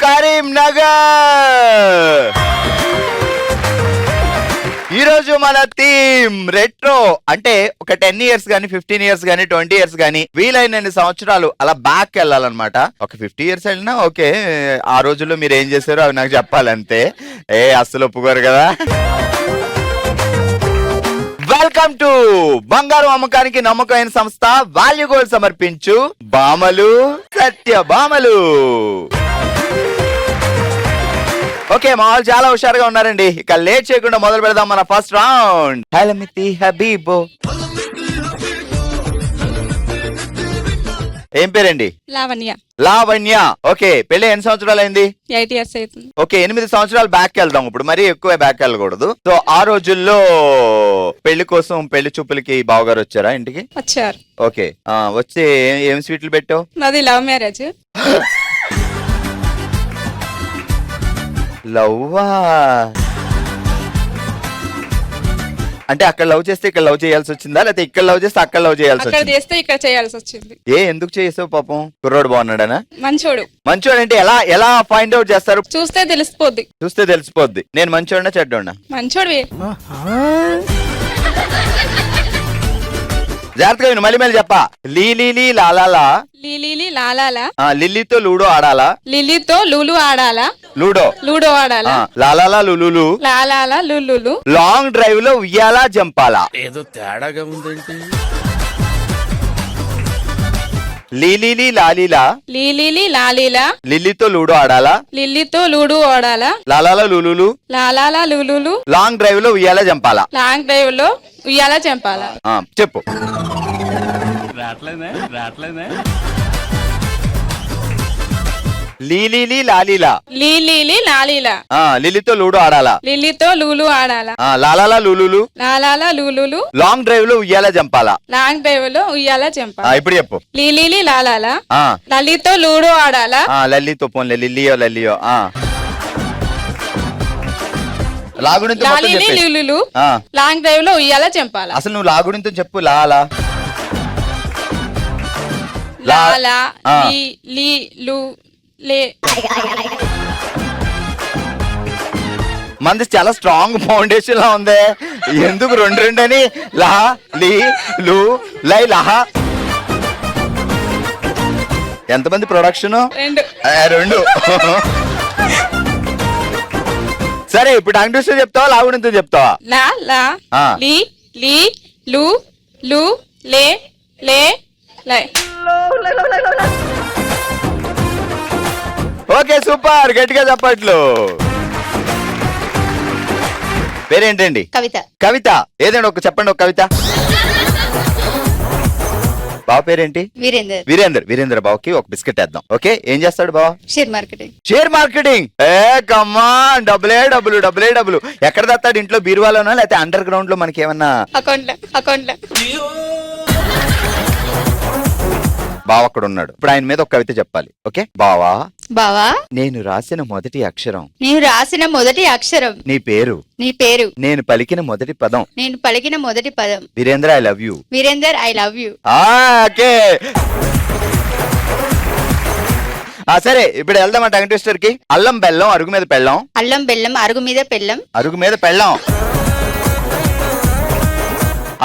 కరీంనగర్. ఈ రోజు మన థీమ్ రెట్రో. అంటే ఒక 10 years గానీ 15 years గానీ 20 years గానీ వీలైనన్ని సంవత్సరాలు అలా బ్యాక్ వెళ్ళాలన్నమాట. ఒక 50 years వెళ్ళినా ఓకే, ఆ రోజుల్లో మీరు ఏం చేశారో అవి నాకు చెప్పాలంతే. అస్సలు ఒప్పుకోరు కదా. వెల్కమ్ టు బంగారు అమ్మకానికి నమ్మకమైన సంస్థ వాల్యూ గోల్డ్ సమర్పించు భామలు సత్య భామలు. ఓకే, మా వాళ్ళు చాలా హుషారుగా ఉన్నారండి. ఇక లేట్ చేయకుండా మొదలు పెడదాం మన ఫస్ట్ రౌండ్. హలమితి హబీబో. ఏం పేరండి? లావణ్య. లావణ్య. ఓకే, పెళ్లి ఎన్ని సంవత్సరాలు అయింది? 8 years అవుతుంది. ఓకే, 8 సంవత్సరాలు బ్యాక్ వెళ్దాం. ఇప్పుడు మరీ ఎక్కువ బ్యాక్ వెళ్ళకూడదు. సో ఆ రోజుల్లో పెళ్లి కోసం పెళ్లి చూపులకి బావగారు వచ్చారా ఇంటికి? వచ్చారు. ఓకే, వచ్చి ఏం స్వీట్లు పెట్టావు? నాది లవ్ మ్యారేజ్. లవ్వా? అంటే అక్కడ లవ్ చేస్తే ఇక్కడ లవ్ చేయాల్సి వచ్చిందా, లేకపోతే ఇక్కడ లవ్ చేస్తే అక్కడ లవ్ చేయాల్సి అక్కడ వచ్చింది? చేస్తే ఇక్కడ చేయాల్సి వచ్చింది. ఎందుకు చేసావు పాపం? కుర్రోడు బాగున్నాడనా? మంచోడు. మంచోడు అంటే ఎలా ఫైండ్ అవుట్ చేస్తారు? చూస్తే తెలిసిపోద్ది. చూస్తే తెలిసిపోద్ది. నేను మంచోడినా చెడ్డోడినా? మంచోడివి. జాగ్రత్తగా విను, మళ్ళీ చెప్పా. లీలీ లాలా. లీలీ లాలాలా. లిల్లీతో లూడో ఆడాలా. లిల్లీతో లూలు ఆడాలా. లూడో ఆడాలా. లాలాలా లులులు. లాలాలా లులులు. లాంగ్ డ్రైవ్ లో ఉయ్యాలా జంపాలా. ఏదో తేడాగా ఉందేంటి? లీలీ లాలీలా. లీలీ లాలీలా. లిల్లీతో లూడో ఆడాలా. లిల్లీతో లూడు ఆడాలా. లాలాలా లులులు. లాలాలా లులులు. లాంగ్ డ్రైవ్ లో ఉయ్యాలా జంపాలా. లాంగ్ డ్రైవ్ లో ఉయ్యాలా చంపాలా. చెప్పు. లీలీ లాలీలా. లీలీ లాలీలా. లిల్లీతో లూడో ఆడాలా. లిల్లీతో లూలు ఆడాలా. లాలాలా లులులు. లాలాలా లులులు. లాంగ్ డ్రైవ్ లో ఉయ్యాలా జంపాలా. లాంగ్ డ్రైవ్ లో ఉయ్యాలా చంపాలా. ఇప్పుడు చెప్పు. లీలీ లాలాలా. లలితో లూడో ఆడాలా. లల్లీతో పోన్లే, లిల్లియో. లాలీని లులులు. లాంగ్ డ్రైవ్ లో ఉయ్యాలా చంపాలా. అసలు నువ్వు లాగుడింతో చెప్పు. లాలా లాలా లీ లు లే. మంది చాలా స్ట్రాంగ్ ఫౌండేషన్ లా ఉంది. ఎందుకు రెండు అని? లా లీ లు లై లహా. ఎంతమంది ప్రొడక్షన్? 2. సరే, ఇప్పుడు టంగ్ ట్విస్టర్ చెప్తావా లాగుడింతో చెప్తావా? లా లా లీ లీ లు లు లే లే లై. Okay, super. గట్టిగా చెప్పట్లు. పేరేంటండి? కవిత. ఏదండి ఒక చెప్పండి, ఒక కవిత. బావ పేరేంటి? వీరేందర్ బావకి ఒక బిస్కెట్ వేద్దాం. ఓకే, ఏం చేస్తాడు బావ? Share marketing. కమ్మాన్, డబ్బులు. ఎక్కడ తెస్తాడు? ఇంట్లో బీరువాలోనా, లేకపోతే అండర్ గ్రౌండ్ లో మనకి ఏమన్నా అకౌంట్. బావ అక్కడ ఉన్నాడు. ఇప్పుడు ఆయన మీద ఒక కవిత చెప్పాలి. ఓకే, బావా నేను రాసిన మొదటి అక్షరం నీ పేరు. నేను పలికిన మొదటి పదం. Virendra I love you. Okay, సరే ఇప్పుడు వెళ్దామా టంగ్ ట్విస్టర్ కి. అల్లం బెల్లం అరుగు మీద పెళ్ళం. అరుగు మీద పెళ్ళం.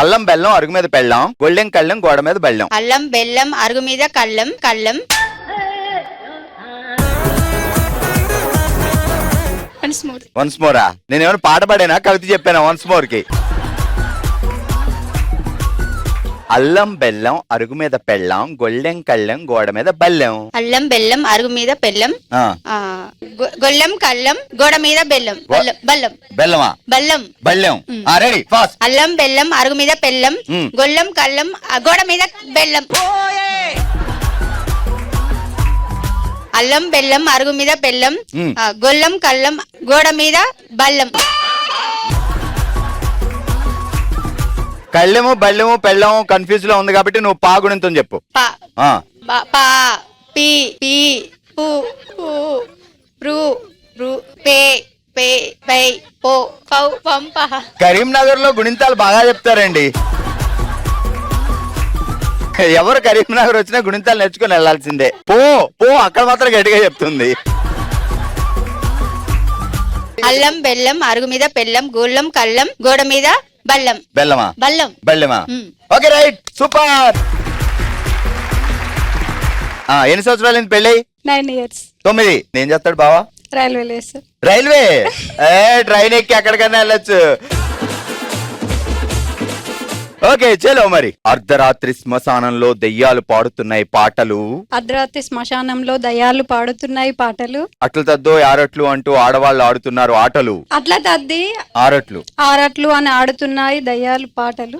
అల్లం బెల్లం అరుగు మీద పెళ్ళాం. గొళ్ళెం కళ్ళెం గోడ మీద బెళ్ళం. అల్లం బెల్లం అరుగు మీద కళ్ళం. వన్స్ మోరా? నేను ఏమైనా పాట పాడానా, కవిత చెప్పానా? వన్స్ మోర్ కి. అల్లం బెల్లం అరుగు మీద పెళ్ళాం. గొళ్ళెం కళ్ళెం గోడ మీద బెల్లం. అల్లం బెల్లం అరుగు మీద పెళ్ళం. గొళ్ళెం కళ్ళం గోడ మీద బెల్లం. బెల్లం. Ready, fast. అల్లం బెల్లం అరుగు మీద పెళ్ళం. గొళ్ళెం కళ్ళం గోడ మీద బెల్లం. అల్లం బెల్లం అరుగు మీద పెళ్ళం. గొళ్ళెం కళ్ళం గోడ మీద బెల్లం. కళ్ళెము బెల్లము పెళ్ళము కన్ఫ్యూజ్ లో ఉంది కాబట్టి నువ్వు పాగుణంతో చెప్పు. పి పి పు పు రు రు పే పే పై పో కౌ పం పహ. కరీంనగర్ లో గుణింతాలు బాగా చెప్తారండి. ఎవరు కరీంనగర్ వచ్చినా గుణింతాలు నేర్చుకుని వెళ్లాల్సిందే. పో అక్కడ మాత్రం గట్టిగా చెప్తుంది. అల్లం బెల్లం అరుగు మీద పెళ్ళం గూళ్ళం కళ్ళం గోడ మీద బల్లం బెల్లమా బల్లం బెల్లమా మ్. Okay right super. ఎన్ని సంవత్సరాలు అయింది పెళ్ళి? 9 years. 9. నేను చేస్తాడు బావా? రైల్వే లేదు సార్. రైల్వే. ట్రైన్ ఎక్కి ఎక్కడికైనా వెళ్ళొచ్చు. ఓకే చలో మరి. అర్ధరాత్రి శ్మశానంలో దెయ్యాలు పాడుతున్నాయి పాటలు. అర్ధరాత్రి శ్మశానంలో దయ్యాలు పాడుతున్నాయి పాటలు. అట్లు తద్దో ఆరట్లు అంటూ ఆడవాళ్ళు ఆడుతున్నారు ఆటలు. అట్లా తద్ది ఆరట్లు ఆరట్లు అని ఆడుతున్నాయి దయ్యాలు పాటలు.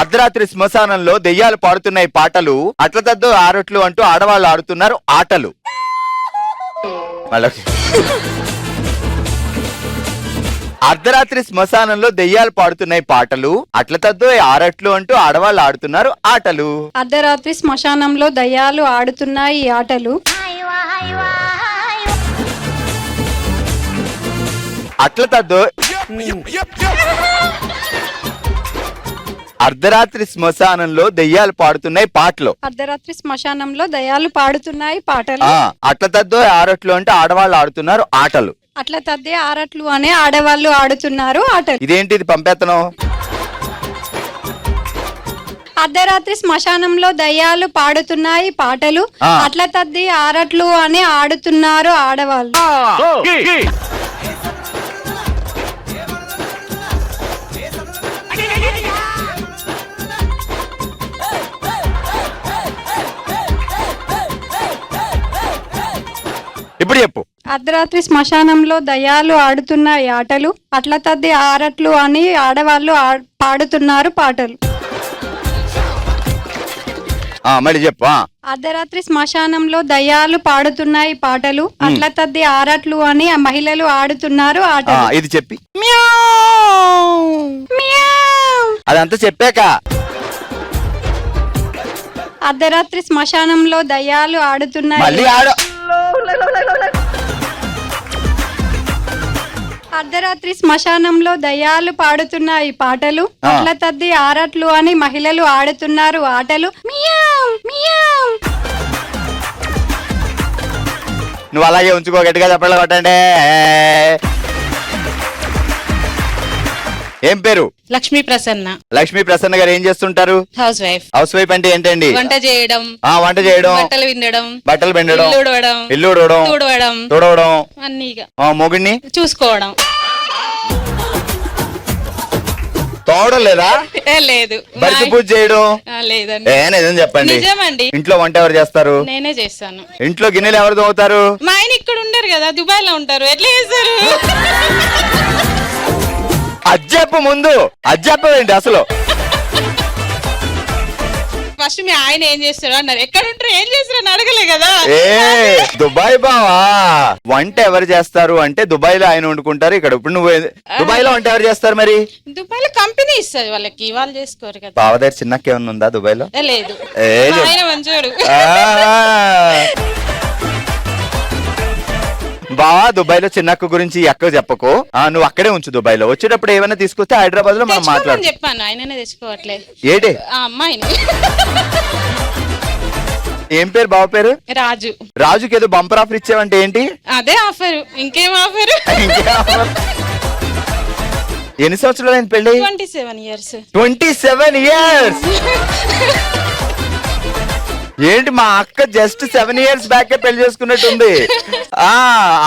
అర్ధరాత్రి శ్మశానంలో దెయ్యాలు పాడుతున్నాయి పాటలు. అట్ల తద్దో ఆరట్లు అంటూ ఆడవాళ్ళు ఆడుతున్నారు ఆటలు. మళ్ళీ అర్ధరాత్రి శ్మశానంలో దెయ్యాలు పాడుతున్నాయి పాటలు. అట్ల తద్దో ఆరట్లు అంటూ ఆడవాళ్ళు ఆడుతున్నారు ఆటలు. అర్ధరాత్రి శ్మశానంలో దయ్యాలు ఆడుతున్నాయి ఆటలు. అట్ల తద్దో అర్ధరాత్రి శ్మశానంలో దెయ్యాలు పాడుతున్నాయి పాటలు. అర్ధరాత్రి శ్మశానంలో దయ్యాలు పాడుతున్నాయి పాటలు. అట్ల తద్దో ఆరట్లు అంటే ఆడవాళ్ళు ఆడుతున్నారు ఆటలు. అట్లా తద్దే ఆరట్లు అనే ఆడవాళ్ళు ఆడుతున్నారు ఆటలు. ఇదేంటి ఇది పంపేతనం? అర్ధరాత్రి శ్మశానంలో దయ్యాలు పాడుతున్నాయి పాటలు. అట్లా తద్ది ఆరట్లు అని ఆడుతున్నారు ఆడవాళ్ళు. ఇప్పుడు చెప్పు. అర్ధరాత్రి శ్మశానంలో దయ్యాలు ఆడుతున్నాయి ఆటలు. అట్లా తద్ది ఆరట్లు అని ఆడవాళ్ళు పాడుతున్నారు పాటలు. మళ్ళీ చెప్పు. అర్ధరాత్రి శ్మశానంలో దయ్యాలు పాడుతున్నాయి పాటలు. అట్లా తద్ది ఆరట్లు అని ఆ మహిళలు ఆడుతున్నారు ఆటలు. ఇది చెప్పి అదంతా చెప్పాక అర్ధరాత్రి శ్మశానంలో దయ్యాలు ఆడుతున్నాయి. మళ్ళీ ఆడు. అర్ధరాత్రి శ్మశానంలో దయ్యాలు పాడుతున్నాయి పాటలు. అట్లా తద్ది ఆరట్లు అని మహిళలు ఆడుతున్నారు ఆటలు. Meow meow. నువ్వు అలాగే ఉంచుకో, గట్టిగా చెప్పండి కొట్టండి. ఏం పేరు? లక్ష్మీ ప్రసన్న. లక్ష్మీ ప్రసన్న గారు ఏం చేస్తుంటారు? House wife. హౌస్ వైఫ్ అంటే ఏంటండి? వంట చేయడం, వంట చేయడం, బట్టలు విండడం, బట్టలు పిండడం, ఇల్లు ఊడవడం, తుడవడం, అన్నీగా మొగుడిని చూసుకోవడం. తోవడం లేదా? లేదు. బయట పూజ చేయడం లేదండి. నిజం చెప్పండి. నిజమండి. ఇంట్లో వంట ఎవరు చేస్తారు? నేనే చేస్తాను. ఇంట్లో గిన్నెలు ఎవరు తోముతారు? మా ఆయన ఇక్కడ ఉండరు కదా, దుబాయ్ లో ఉంటారు. ఎట్లా చేస్తారు? అజ్జప్ప ముందు అజ్జప్పేంటి అసలు? ఫస్ట్ మీ ఆయన ఏం చేస్తారు అన్నారు. ఎక్కడ ఉంటారు ఏం చేస్తారు అని అడగలే కదా. దుబాయ్ బావా వంట ఎవరు చేస్తారు అంటే దుబాయ్ లో ఆయన వండుకుంటారు. ఇక్కడ ఇప్పుడు నువ్వు దుబాయ్ లో వంట ఎవరు చేస్తారు మరి? దుబాయ్ లో కంపెనీ ఇస్తుంది వాళ్ళకి, వాళ్ళు చేసుకోరు కదా. బావ దగ్గర చిన్నక్క ఏమన్నా ఉందా దుబాయ్ లో? లేదు. మా ఆయన మంచోడు. బావా దుబాయ్ లో చిన్నక్క గురించి ఎక్క చెప్పకు. నువ్వు అక్కడే ఉంచు. దుబాయ్ లో వచ్చేటప్పుడు ఏమైనా తీసుకొస్తే హైదరాబాద్ లో మనం మాట్లాడు. చెప్పాను, ఆయననే తెచ్చుకోవట్లే. ఏంటి ఆ అమ్మాయిని. ఏం పేరు బావ పేరు? రాజు. రాజుకి ఏదో బంపర్ ఆఫర్ ఇచ్చావంటే ఏంటి? అదే ఆఫర్, ఇంకేం ఆఫర్? ఎన్ని సంవత్సరాలు అయింది పెళ్ళి? 27 years. 27 years. ఏంటి మా అక్క జస్ట్ 7 years బ్యాక్ పెళ్లి చేసుకున్నట్టుంది.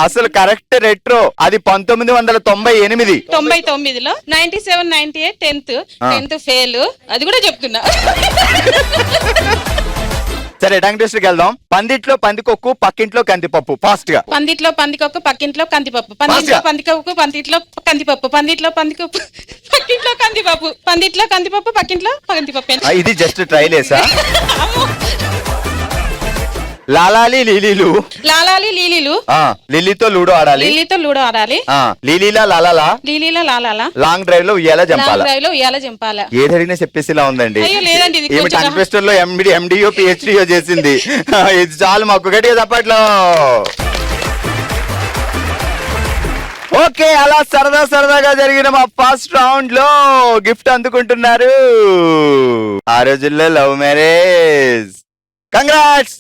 అసలు కరెక్ట్ రెట్రో. అది 1998. 99లో 97, 98, 10th ఫెయిల్. అది కూడా చెప్తున్నా. సరే టంగ్ టెస్ట్ కి వెళ్దాం. పందిట్లో పందికొక్కు, పక్కింట్లో కందిపప్పు. ఫాస్ట్ గా. పందిట్లో పందికొక్కు, పక్కింట్లో కందిపప్పు. పందిట్లో పందికొక్కు, పందిట్లో కందిపప్పు. పందిట్లో పందికొక్కు, పక్కింట్లో కందిపప్పు. పందిట్లో కందిపప్పు, పక్కింట్లో కందిపప్పు. ఇది జస్ట్ ట్రైలేసా? లాలాలి లీలీలు. లాలాలి లీలీలు. లిల్లీతో లూడో ఆడాలి. లిల్లీతో లూడో ఆడాలి. లీలీలా లాలాలా. లీలీలా లాలాలా. లాంగ్ డ్రైవ్ లో ఉయ్యాల జంపాల. లాంగ్ డ్రైవ్ లో ఉయ్యాల జంపాల. ఏది అడిగినా చెప్పేసి ఇలా ఉందండి. అయ్యో లేదండి, ఇది ఏమి టంగ్ ట్విస్టర్ లో MDO PhD చేసింది. ఇది చాలు మాకు గట్టిగా చెప్పట్లో. ఓకే, అలా సరదాగా జరిగిన మా ఫస్ట్ రౌండ్ లో గిఫ్ట్ అందుకుంటున్నారు. ఆ రోజుల్లో లవ్ మ్యారేజ్. కంగ్రాట్స్.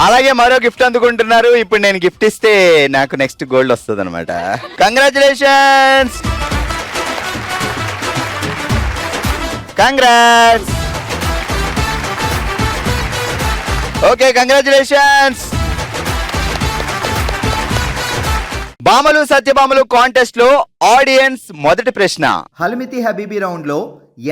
అలాగే మరో గిఫ్ట్ అందుకుంటున్నారు. ఇప్పుడు నేను గిఫ్ట్ ఇస్తే నాకు నెక్స్ట్ గోల్డ్ వస్తుంది అనమాట. Congratulations, congrats. Okay, congratulations. బామలు సత్యభామలు కాంటెస్ట్ లో ఆడియన్స్ మొదటి ప్రశ్న, హల్మితి హబీబీ రౌండ్ లో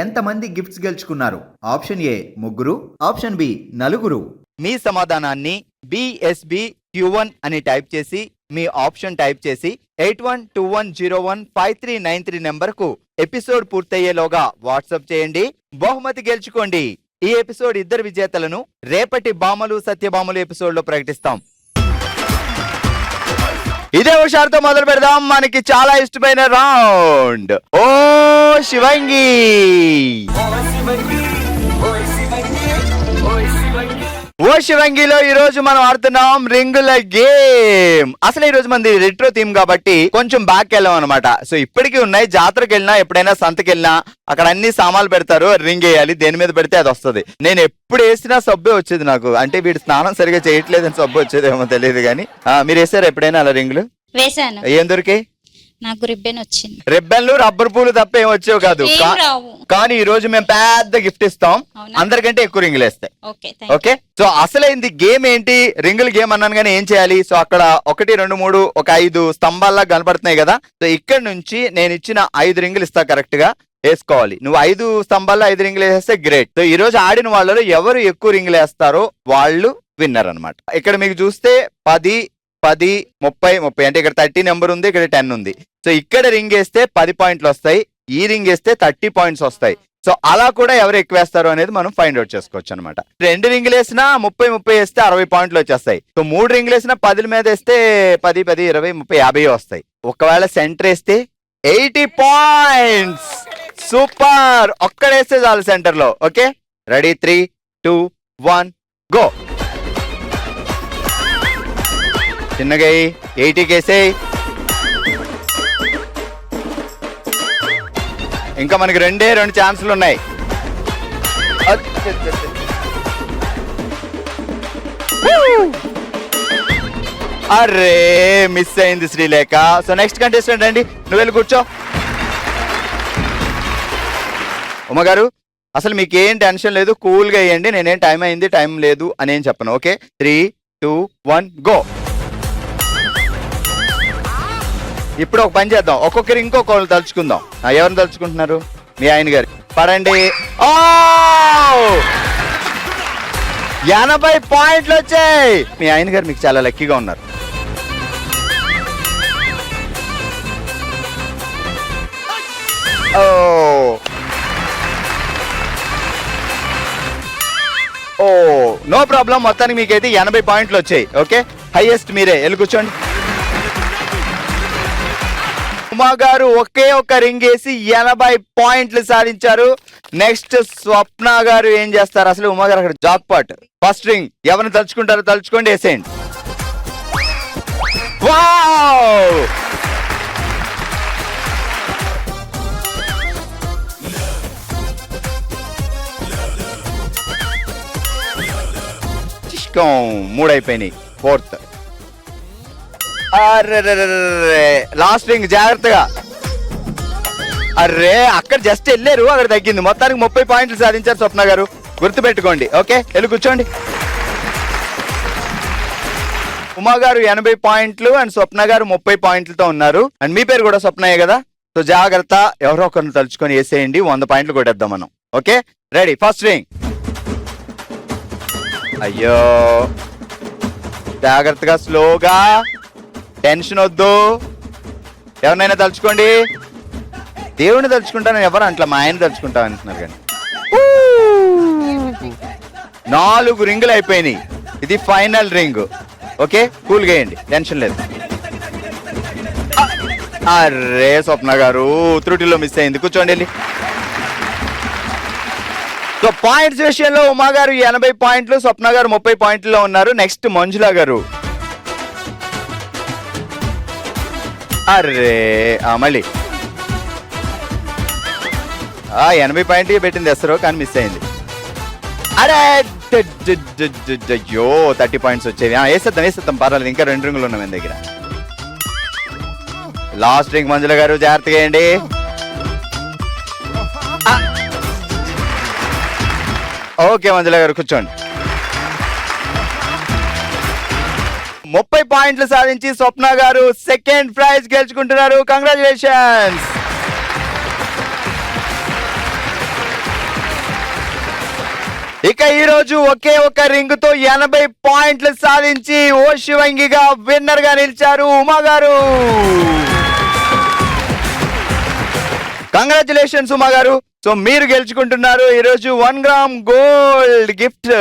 ఎంతమంది గిఫ్ట్స్ గెలుచుకున్నారు? Option A 3, option B 4. మీ సమాధానాన్ని BSB Q1 అని టైప్ చేసి మీ ఆప్షన్ టైప్ చేసి 8121015393 నెంబర్ కు ఎపిసోడ్ పూర్తయ్యేలోగా వాట్సాప్ చేయండి. బహుమతి గెలుచుకోండి. ఈ ఎపిసోడ్ ఇద్దరు విజేతలను రేపటి బామలు సత్యభామలు ఎపిసోడ్ లో ప్రకటిస్తాం. ఇదే హుషారుతో మొదలు పెడదాం. మనకి చాలా ఇష్టమైన రౌండ్ ఓ శివంగి. ఓ శివంగిలో ఈ రోజు మనం ఆడుతున్నాం రింగుల గేమ్. అసలు ఈ రోజు మనది రెట్రో థీమ్ కాబట్టి కొంచెం బ్యాక్ వెళ్ళాం అనమాట. సో ఇప్పటికీ ఉన్నాయి. జాతరకు వెళ్ళినా ఎప్పుడైనా సంతకి వెళ్ళినా అక్కడ అన్ని సామాన్లు పెడతారు, రింగ్ వేయాలి, దేని మీద పెడితే అది వస్తుంది. నేను ఎప్పుడు వేసినా సబ్బే వచ్చేది నాకు. అంటే వీడు స్నానం సరిగా చేయట్లేదని సబ్బు వచ్చేదేమో తెలియదు కానీ. మీరు వేసారు ఎప్పుడైనా అలా రింగులు? వేసాను. ఏం దొరికాయి? నాకు రిబ్బన్ వచ్చింది. రిబ్బన్లు రబ్బర్ పూలు తప్ప ఏం వచ్చేవి కాదు. కానీ ఈ రోజు మేము పెద్ద గిఫ్ట్ ఇస్తాం. అందరికంటే ఎక్కువ రింగులు వేస్తాయి. ఓకే, సో అసలైంది గేమ్ ఏంటి? రింగుల గేమ్ అన్నాను కానీ ఏం చేయాలి? సో అక్కడ 1, 2, 3 ఒక 5 స్తంభాల్లా కనపడుతున్నాయి కదా. సో ఇక్కడ నుంచి నేను ఇచ్చిన 5 రింగులు ఇస్తా, కరెక్ట్ గా వేసుకోవాలి. నువ్వు 5 స్తంభాల్లో 5 రింగులు వేస్తే గ్రేట్. సో ఈ రోజు ఆడిన వాళ్ళలో ఎవరు ఎక్కువ రింగులు వేస్తారో వాళ్ళు విన్నర్ అన్నమాట. ఇక్కడ మీకు చూస్తే 10, 10, 30, 30 అంటే ఇక్కడ 30 నెంబర్ ఉంది, ఇక్కడ 10 ఉంది. సో ఇక్కడ రింగ్ వేస్తే 10 పాయింట్లు వస్తాయి, ఈ రింగ్ వేస్తే 30 పాయింట్స్ వస్తాయి. సో అలా కూడా ఎవరు ఎక్కువ వేస్తారు అనేది మనం ఫైండ్ అవుట్ చేసుకోవచ్చు అనమాట. 2 రింగులు వేసినా 30, 30 వేస్తే 60 పాయింట్లు వచ్చేస్తాయి. సో 3 రింగులు వేసినా 10 మీద వేస్తే 10, 10, 20, 30, 50 వస్తాయి. ఒకవేళ సెంటర్ వేస్తే 80 పాయింట్స్. సూపర్, ఒక్కడేస్తే చాలు సెంటర్ లో. Okay, ready? 3, 2, 1 గో. చిన్నగా 80 కేసేయి. ఇంకా మనకి 2 ఛాన్సులు ఉన్నాయి. అరే మిస్ అయింది శ్రీలేఖ. సో నెక్స్ట్ కంటెస్టెంట్ అండి, నువ్వు వెళ్ళి కూర్చో. ఉమ్మగారు అసలు మీకు ఏం టెన్షన్ లేదు, కూల్గా వేయండి. నేనేం టైం అయింది టైం లేదు అని ఏం చెప్పను. Okay, 3, 2, 1 go. ఇప్పుడు ఒక పని చేద్దాం, ఒక్కొక్కరు ఇంకొకళ్ళు తలుచుకుందాం. ఎవరిని తలుచుకుంటున్నారు? మీ ఆయన గారు. పడండి. 80 పాయింట్లు వచ్చాయి. మీ ఆయన గారు మీకు చాలా లక్కీగా ఉన్నారు. ఓ నో ప్రాబ్లం, మొత్తానికి మీకైతే 80 పాయింట్లు వచ్చాయి. ఓకే, హైయెస్ట్ మీరే. వెళ్ళి కూర్చోండి. ఉమా గారు ఒకే ఒక్క రింగ్ వేసి 80 పాయింట్లు సాధించారు. నెక్స్ట్ స్వప్న గారు ఏం చేస్తారు? అసలు ఉమా గారు అక్కడ జాక్ పాట్. ఫస్ట్ రింగ్ ఎవరిని తలుచుకుంటారో తలుచుకోండి, వేసేయండి. వావ్, చిష్కం 3 అయిపోయినాయి. 4th. లాస్ట్ రింగ్ జాగ్రత్తగా. అర్రే అక్కడ జస్ట్ వెళ్ళారు, అక్కడ తగ్గింది. మొత్తానికి 30 పాయింట్లు సాధించారు స్వప్న గారు, గుర్తుపెట్టుకోండి. ఓకే, వెళ్ళి కూర్చోండి. ఉమా గారు 80 పాయింట్లు అండ్ స్వప్న గారు 30 పాయింట్లతో ఉన్నారు. అండ్ మీ పేరు కూడా స్వప్నయే కదా. సో జాగ్రత్త, ఎవరో ఒకరిని తలుచుకొని వేసేయండి. 100 పాయింట్లు కొట్టేద్దాం మనం. Okay, ready? First ring. అయ్యో జాగ్రత్తగా, స్లోగా, టెన్షన్ వద్దు. ఎవరినైనా తలుచుకోండి. దేవుడిని తలుచుకుంటాను ఎవరు అంట్లా, మా ఆయన తలుచుకుంటా అంటున్నారు. కానీ 4 రింగులు అయిపోయినాయి. ఇది ఫైనల్ రింగ్. ఓకే, కూల్గా వేయండి, టెన్షన్ లేదు. అరే స్వప్న గారు త్రుటిలో మిస్ అయింది, కూర్చోండి వెళ్ళి. సో పాయింట్స్ విషయంలో ఉమా గారు 80 పాయింట్లు, స్వప్న గారు 30 పాయింట్లో ఉన్నారు. నెక్స్ట్ మంజులా గారు. అరే మళ్ళీ 80 పాయింట్ పెట్టింది ఎసరు, కానీ మిస్ అయింది. అరే అయ్యో 30 పాయింట్స్ వచ్చేవి. వేసేద్దాం పర్వాలేదు, ఇంకా 2 రింగులు ఉన్నాయి మన దగ్గర. లాస్ట్ రింగ్ మంజుల గారు జాగ్రత్తగా వేయండి. ఓకే మంజుల గారు కూర్చోండి. 30 పాయింట్లు సాధించి స్వప్న గారు సెకండ్ ప్రైజ్ గెలుచుకుంటున్నారు. కంగ్రాచులేషన్స్. ఇక ఈ రోజు ఒకే ఒక రింగ్ తో 80 పాయింట్లు సాధించి ఓ శివంగిగా విన్నర్ గా నిలిచారు ఉమా గారు. కంగ్రాచులేషన్స్ ఉమా గారు. సో మీరు గెలుచుకుంటున్నారు ఈ రోజు 1 గ్రామ్ గోల్డ్ గిఫ్ట్.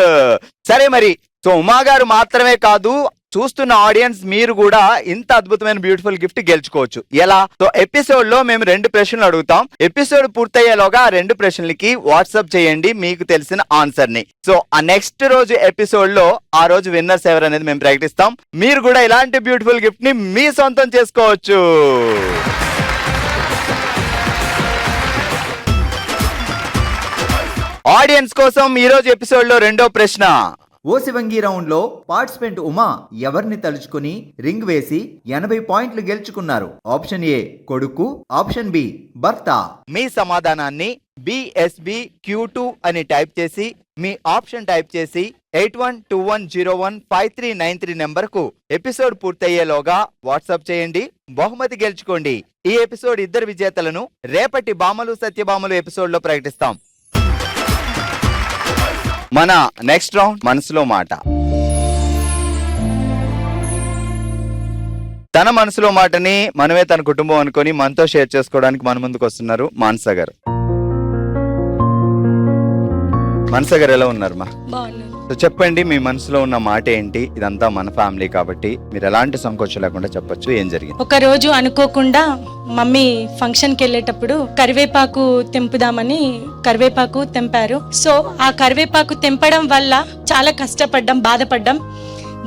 సరే మరి, సో ఉమా గారు మాత్రమే కాదు, చూస్తున్న ఆడియన్స్ మీరు కూడా ఇంత అద్భుతమైన బ్యూటిఫుల్ గిఫ్ట్ గెలుచుకోవచ్చు. ఎలా? సో ఎపిసోడ్ లో మేము 2 ప్రశ్నలు అడుగుతాం. ఎపిసోడ్ పూర్తయ్యేలోగా ఆ 2 ప్రశ్నలకి వాట్సాప్ చేయండి మీకు తెలిసిన ఆన్సర్ ని. సో ఆ నెక్స్ట్ రోజు ఎపిసోడ్ లో ఆ రోజు విన్నర్స్ ఎవరు అనేది మేము ప్రకటిస్తాం. మీరు కూడా ఇలాంటి బ్యూటిఫుల్ గిఫ్ట్ ని మీ సొంతం చేసుకోవచ్చు. ఆడియన్స్ కోసం ఈ రోజు ఎపిసోడ్ లో 2వ ప్రశ్న. ఓ శివంగి రౌండ్ లో పార్టిసిపెంట్ ఉమా ఎవరిని తలుచుకుని రింగ్ వేసి 80 పాయింట్లు గెలుచుకున్నారు? ఆప్షన్ ఏ కొడుకు, ఆప్షన్ బి భర్త. మీ సమాధానాన్ని BSBQ2 అని టైప్ చేసి మీ ఆప్షన్ టైప్ చేసి 8121015393 నెంబర్ కు ఎపిసోడ్ పూర్తయ్యేలోగా వాట్సాప్ చేయండి. బహుమతి గెలుచుకోండి. ఈ ఎపిసోడ్ 2 విజేతలను రేపటి బామలు సత్యభామలు ఎపిసోడ్ లో ప్రకటిస్తాం. మన నెక్స్ట్ రౌండ్ మనసులో మాట. తన మనసులో మాటని మనమే తన కుటుంబం అనుకొని మనతో షేర్ చేసుకోవడానికి మన ముందుకు వస్తున్నారు మానస గారు. మానస గారు ఎలా ఉన్నారు మా? సో చెప్పండి, మీ మనసులో ఉన్న మాట ఏంటి? ఇదంతా మన ఫ్యామిలీ కాబట్టి మీరు ఎలాంటి సంకోచం లేకుండా చెప్పొచ్చు. ఏం జరిగింది? ఒక రోజు అనుకోకుండా మమ్మీ ఫంక్షన్కి వెళ్ళేటప్పుడు కరివేపాకు తెంపుదామని కరివేపాకు తెంపారు. సో ఆ కరివేపాకు తెంపడం వల్ల చాలా కష్టపడ్డాం, బాధపడ్డాం.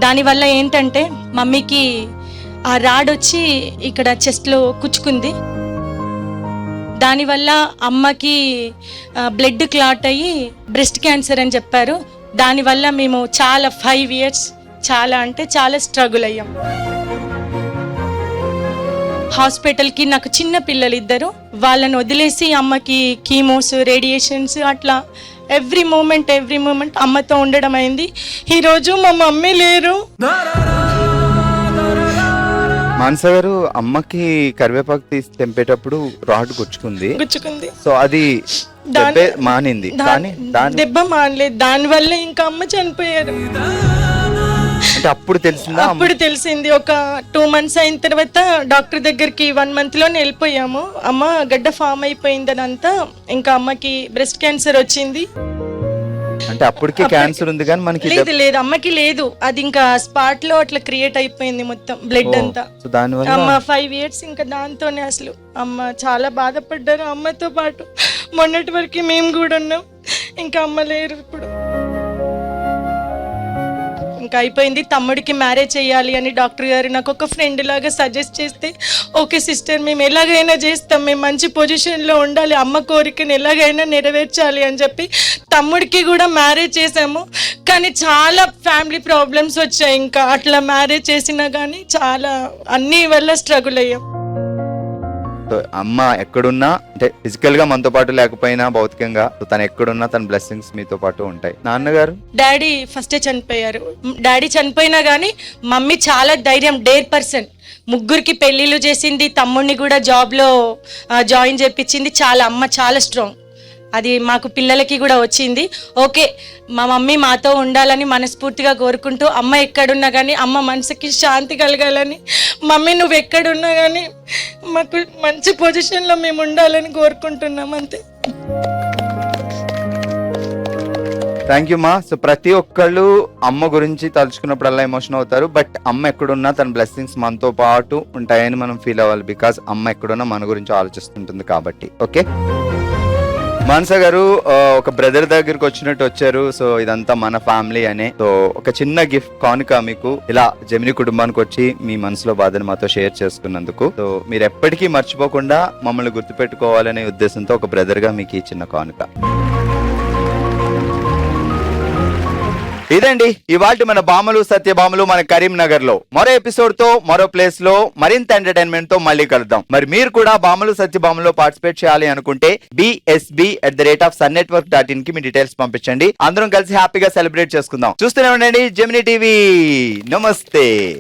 దానివల్ల ఏంటంటే మమ్మీకి ఆ రాడ్ వచ్చి ఇక్కడ చెస్ట్లో కుచ్చుకుంది. దానివల్ల అమ్మకి బ్లడ్ క్లాట్ అయ్యి బ్రెస్ట్ క్యాన్సర్ అని చెప్పారు. దానివల్ల మేము చాలా 5 ఇయర్స్ చాలా స్ట్రగుల్ అయ్యాం. హాస్పిటల్కి నాకు చిన్న పిల్లలు 2, వాళ్ళని వదిలేసి అమ్మకి కీమోస్, రేడియేషన్స్ అట్లా ఎవ్రీ మూమెంట్ అమ్మతో ఉండడం అయింది. ఈరోజు మా మమ్మీ లేరు. మానస గారు, అమ్మకి కరివేపాకు తీసి తెంపేటప్పుడు రాడ్ గుచ్చుకుంది. సో అది మానింది, కానీ దెబ్బ మానలేదు. దానివల్ల ఇంకా అమ్మ చనిపోయారు. అంటే అప్పుడు తెలిసిందా? అప్పుడు తెలిసింది. ఒక 2 మంత్స్ అయిన తర్వాత డాక్టర్ దగ్గరికి 1 మంత్ లోనే వెళ్ళిపోయాము. అమ్మ గడ్డ ఫామ్ అయిపోయిందని అంతా. ఇంకా అమ్మకి బ్రెస్ట్ క్యాన్సర్ వచ్చింది. అంటే అప్పటికే క్యాన్సర్ ఉంది కానీ మనకి లేదు అమ్మకి లేదు. అది ఇంకా స్పాట్ లో అట్లా క్రియేట్ అయిపోయింది మొత్తం బ్లడ్ అంతా. అమ్మ 5 ఇయర్స్ ఇంకా దాంతోనే అసలు అమ్మ చాలా బాధపడ్డారు. అమ్మతో పాటు మొన్నటి వరకు మేము కూడా ఉన్నాం. ఇంకా అమ్మ లేరు ఇప్పుడు. ఇంకా అయిపోయింది. తమ్ముడికి మ్యారేజ్ చేయాలి అని డాక్టర్ గారు నాకు ఒక ఫ్రెండ్ లాగా సజెస్ట్ చేస్తే, ఓకే సిస్టర్ మేము ఎలాగైనా చేస్తాం, మేము మంచి పొజిషన్లో ఉండాలి, అమ్మ కోరికను ఎలాగైనా నెరవేర్చాలి అని చెప్పి తమ్ముడికి కూడా మ్యారేజ్ చేసాము. కానీ చాలా ఫ్యామిలీ ప్రాబ్లమ్స్ వచ్చాయి. ఇంకా అట్లా మ్యారేజ్ చేసినా కానీ చాలా అన్ని వల్ల స్ట్రగుల్ అయ్యాం. అమ్మ ఎక్కడున్నా, అంటే ఫిజికల్ గా మనతో పాటు లేకపోయినా భౌతికంగా తను ఎక్కడున్నా తన బ్లెస్సింగ్స్ మీతో పాటు ఉంటాయి. నాన్నగారు, డాడీ ఫస్టే చనిపోయారు. డాడీ చనిపోయినా కానీ మమ్మీ చాలా ధైర్యం, డేర్ పర్సన్. 3 పెళ్లిళ్ళు చేసింది, తమ్ముడిని కూడా జాబ్లో జాయిన్ చేయించింది. అమ్మ చాలా స్ట్రాంగ్. అది మాకు పిల్లలకి కూడా వచ్చింది. ఓకే, మా మమ్మీ మాతో ఉండాలని మనస్ఫూర్తిగా కోరుకుంటూ, అమ్మ ఎక్కడున్నా కానీ అమ్మ మనసుకి శాంతి కలగాలని, మమ్మీ నువ్వు ఎక్కడున్నా కానీ మాకు మంచి పొజిషన్లో మేము ఉండాలని కోరుకుంటున్నాం, అంతే. థ్యాంక్ యూ మా. సో ప్రతి ఒక్కళ్ళు అమ్మ గురించి తలుచుకున్నప్పుడల్లా ఎమోషన్ అవుతారు. బట్ అమ్మ ఎక్కడున్నా తన బ్లెస్సింగ్స్ మనతో పాటు ఉంటాయని మనం ఫీల్ అవ్వాలి. బికాస్ అమ్మ ఎక్కడున్నా మన గురించి ఆలోచిస్తుంటుంది కాబట్టి. ఓకే మానస గారు, ఒక బ్రదర్ దగ్గరికి వచ్చినట్టు వచ్చారు. సో ఇదంతా మన ఫ్యామిలీ అనే. సో ఒక చిన్న గిఫ్ట్ కానుక మీకు ఇలా జెమిని కుటుంబానికి వచ్చి మీ మనసులో బాధను మాతో షేర్ చేసుకున్నందుకు. సో మీరు ఎప్పటికీ మర్చిపోకుండా మమ్మల్ని గుర్తుపెట్టుకోవాలనే ఉద్దేశంతో ఒక బ్రదర్ గా మీకు ఈ చిన్న కానుక. ఇదండి ఇవాల్టి మన బామలు సత్యభామలు మన కరీంనగర్ లో. మరో ఎపిసోడ్ తో మరో ప్లేస్ లో మరింత ఎంటర్టైన్మెంట్ తో మళ్ళీ కలుద్దాం. మరి మీరు కూడా బామలు సత్యభామలో పార్టిసిపేట్ చేయాలి అనుకుంటే bsb@sunnetwork.in కి మీ డీటెయిల్స్ పంపించండి. అందరం కలిసి హ్యాపీగా సెలబ్రేట్ చేసుకుందాం. చూస్తూనే ఉండండి జెమినీ టీవీ. నమస్తే.